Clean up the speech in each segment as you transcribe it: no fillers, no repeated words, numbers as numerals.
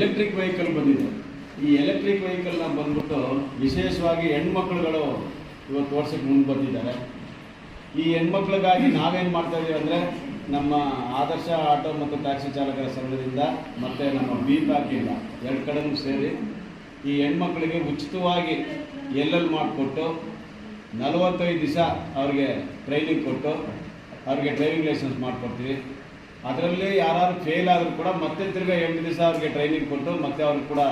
Electric vehicle ಬಂದಿದೆ. ಈ electric ವೆಹಿಕಲ್ನ ಬಂದ್ಬಿಟ್ಟು ವಿಶೇಷವಾಗಿ ಹೆಣ್ಮಕ್ಳುಗಳು ಇವತ್ತು ಓಡಿಸೋಕ್ಕೆ ಮುಂದೆ ಬಂದಿದ್ದಾರೆ. ಈ ಹೆಣ್ಮಕ್ಳಿಗಾಗಿ ನಾವೇನು ಮಾಡ್ತಾ ಇದೀವಿ ಅಂದರೆ, ನಮ್ಮ ಆದರ್ಶ ಆಟೋ ಮತ್ತು ಟ್ಯಾಕ್ಸಿ ಚಾಲಕರ ಸಂಘದಿಂದ ಮತ್ತು ನಮ್ಮ BPAC-ಇಂದ ಎರಡು ಕಡೆನೂ ಸೇರಿ ಈ ಹೆಣ್ಮಕ್ಳಿಗೆ ಉಚಿತವಾಗಿ LL ಮಾಡಿಕೊಟ್ಟು 45 ದಿವಸ ಅವ್ರಿಗೆ ಟ್ರೈನಿಂಗ್ ಕೊಟ್ಟು ಅವ್ರಿಗೆ ಡ್ರೈವಿಂಗ್ ಲೈಸೆನ್ಸ್ ಮಾಡಿಕೊಡ್ತೀವಿ. ಅದರಲ್ಲಿ ಯಾರು ಫೇಲ್ ಆದರೂ ಕೂಡ ಮತ್ತೆ ತಿರ್ಗಿ 8 ದಿವಸ ಅವ್ರಿಗೆ ಟ್ರೈನಿಂಗ್ ಕೊಟ್ಟು ಮತ್ತೆ ಅವ್ರಿಗೆ ಕೂಡ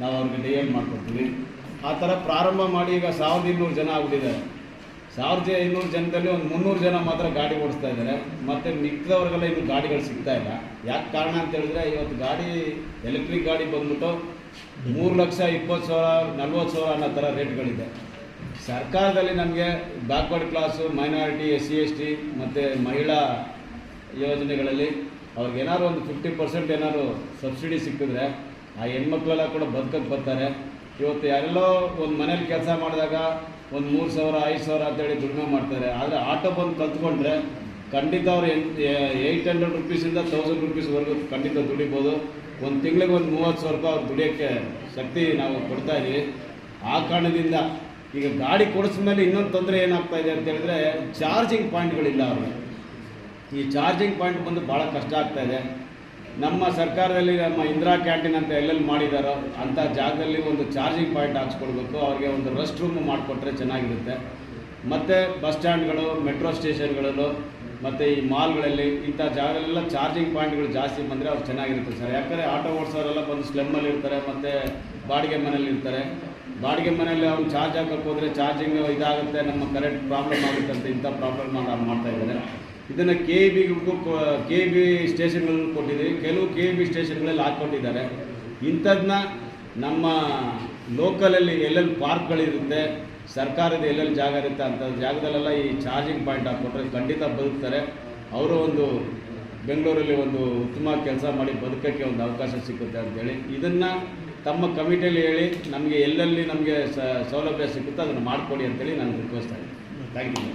ನಾವು ಅವ್ರಿಗೆ DL ಮಾಡಿಕೊಡ್ತೀವಿ. ಆ ಥರ ಪ್ರಾರಂಭ ಮಾಡಿ ಈಗ 1200 ಜನ ಆಗ್ಬಿಟ್ಟಿದ್ದಾರೆ. 1200 ಜನದಲ್ಲಿ ಒಂದು 300 ಜನ ಮಾತ್ರ ಗಾಡಿ ಓಡಿಸ್ತಾ ಇದ್ದಾರೆ. ಮತ್ತು ಮಿಕ್ಕಿದವ್ರಿಗೆಲ್ಲ ಇನ್ನು ಗಾಡಿಗಳು ಸಿಗ್ತಾ ಇಲ್ಲ. ಯಾಕೆ ಕಾರಣ ಅಂತ ಹೇಳಿದ್ರೆ, ಇವತ್ತು ಗಾಡಿ ಎಲೆಕ್ಟ್ರಿಕ್ ಗಾಡಿ ಬಂದ್ಬಿಟ್ಟು 3,20,000 40,000 ಅನ್ನೋ ಥರ ರೇಟ್ಗಳಿದೆ. ಸರ್ಕಾರದಲ್ಲಿ ನಮಗೆ backward class, minority, SC ST ಮತ್ತು ಮಹಿಳಾ ಯೋಜನೆಗಳಲ್ಲಿ ಅವ್ರಿಗೇನಾದ್ರು ಒಂದು 50% ಏನಾದ್ರು ಸಬ್ಸಿಡಿ ಸಿಕ್ಕಿದ್ರೆ ಆ ಹೆಣ್ಮಕ್ಳೆಲ್ಲ ಕೂಡ ಬದುಕಕ್ಕೆ ಬರ್ತಾರೆ. ಇವತ್ತು ಯಾರೆಲ್ಲೋ ಒಂದು ಮನೇಲಿ ಕೆಲಸ ಮಾಡಿದಾಗ ಒಂದು 3,000 5,000 ಅಂತೇಳಿ ದುಡಿಮೆ ಮಾಡ್ತಾರೆ. ಆದರೆ ಆಟೋ ಬಂದು ಕಲ್ತ್ಕೊಂಡ್ರೆ ಖಂಡಿತ ಅವ್ರು 800 ರೂಪೀಸಿಂದ 1000 ರೂಪೀಸ್ವರೆಗೂ ಖಂಡಿತ ದುಡಿಬೋದು. ಒಂದು ತಿಂಗಳಿಗೆ ಒಂದು 30,000 ರೂಪಾಯಿ ಅವ್ರು ದುಡಿಯೋಕ್ಕೆ ಶಕ್ತಿ ನಾವು ಕೊಡ್ತಾ ಇದ್ದೀವಿ. ಆ ಕಾರಣದಿಂದ ಈಗ ಗಾಡಿ ಕೊಡಿಸಿದ ಮೇಲೆ ಇನ್ನೊಂದು ತೊಂದರೆ ಏನಾಗ್ತಾ ಇದೆ ಅಂತ ಹೇಳಿದ್ರೆ, ಚಾರ್ಜಿಂಗ್ ಪಾಯಿಂಟ್ಗಳಿಲ್ಲ ಅವ್ರಿಗೆ. ಈ ಚಾರ್ಜಿಂಗ್ ಪಾಯಿಂಟ್ ಬಂದು ಭಾಳ ಕಷ್ಟ ಆಗ್ತಾ ಇದೆ. ನಮ್ಮ ಸರ್ಕಾರದಲ್ಲಿ ನಮ್ಮ ಇಂದಿರಾ ಕ್ಯಾಂಟೀನ್ ಅಂತ ಎಲ್ಲೆಲ್ಲಿ ಮಾಡಿದಾರೋ ಅಂಥ ಜಾಗದಲ್ಲಿ ಒಂದು ಚಾರ್ಜಿಂಗ್ ಪಾಯಿಂಟ್ ಹಾಕ್ಸ್ಕೊಡ್ಬೇಕು. ಅವ್ರಿಗೆ ಒಂದು ರೆಸ್ಟ್ ರೂಮ್ ಮಾಡಿಕೊಟ್ರೆ ಚೆನ್ನಾಗಿರುತ್ತೆ. ಮತ್ತು ಬಸ್ ಸ್ಟ್ಯಾಂಡ್ಗಳು, ಮೆಟ್ರೋ ಸ್ಟೇಷನ್ಗಳಲ್ಲೂ ಮತ್ತು ಈ ಮಾಲ್ಗಳಲ್ಲಿ ಇಂಥ ಜಾಗದಲ್ಲೆಲ್ಲ ಚಾರ್ಜಿಂಗ್ ಪಾಯಿಂಟ್ಗಳು ಜಾಸ್ತಿ ಬಂದರೆ ಅವ್ರು ಚೆನ್ನಾಗಿರುತ್ತೆ ಸರ್. ಯಾಕಂದರೆ ಆಟೋ ಓಡಿಸೋರೆಲ್ಲ ಬಂದು ಸ್ಲಮ್ಮಲ್ಲಿ ಇರ್ತಾರೆ ಮತ್ತು ಬಾಡಿಗೆ ಮನೇಲಿ ಇರ್ತಾರೆ. ಬಾಡಿಗೆ ಮನೆಯಲ್ಲಿ ಅವ್ನು ಚಾರ್ಜ್ ಹಾಕೋಕ್ಕೆ ಹೋದರೆ ಚಾರ್ಜಿಂಗ್ ಇದಾಗುತ್ತೆ, ನಮ್ಮ ಕರೆಂಟ್ ಪ್ರಾಬ್ಲಮ್ ಆಗುತ್ತೆ ಅಂತ ಇಂಥ ಪ್ರಾಬ್ಲಮ್ ಅವ್ರು ಮಾಡ್ತಾ ಇದ್ದಾರೆ. ಇದನ್ನು KEB ಸ್ಟೇಷನ್ಗಳಲ್ಲೂ ಕೊಟ್ಟಿದ್ದೀವಿ. ಕೆಲವು KEB ಸ್ಟೇಷನ್ಗಳಲ್ಲಿ ಹಾಕ್ಕೊಂಡಿದ್ದಾರೆ. ಇಂಥದನ್ನ ನಮ್ಮ ಲೋಕಲಲ್ಲಿ ಎಲ್ಲೆಲ್ಲಿ ಪಾರ್ಕ್ಗಳಿರುತ್ತೆ, ಸರ್ಕಾರದ ಎಲ್ಲೆಲ್ಲಿ ಜಾಗ ಇರುತ್ತೆ ಅಂಥ ಜಾಗದಲ್ಲೆಲ್ಲ ಈ ಚಾರ್ಜಿಂಗ್ ಪಾಯಿಂಟ್ ಹಾಕ್ಕೊಟ್ರೆ ಖಂಡಿತ ಬದುಕ್ತಾರೆ. ಅವರು ಒಂದು ಬೆಂಗಳೂರಲ್ಲಿ ಒಂದು ಉತ್ತಮ ಕೆಲಸ ಮಾಡಿ ಬದುಕೋಕ್ಕೆ ಒಂದು ಅವಕಾಶ ಸಿಗುತ್ತೆ ಅಂತೇಳಿ ಇದನ್ನು ತಮ್ಮ ಕಮಿಟಿಯಲ್ಲಿ ಹೇಳಿ ನಮಗೆ ಎಲ್ಲೆಲ್ಲಿ ನಮಗೆ ಸೌಲಭ್ಯ ಸಿಗುತ್ತೋ ಅದನ್ನು ಮಾಡಿಕೊಡಿ ಅಂತೇಳಿ ನಾನು ರಿಕ್ವೆಸ್ಟ್ ಆಗಿದೆ. Thank you.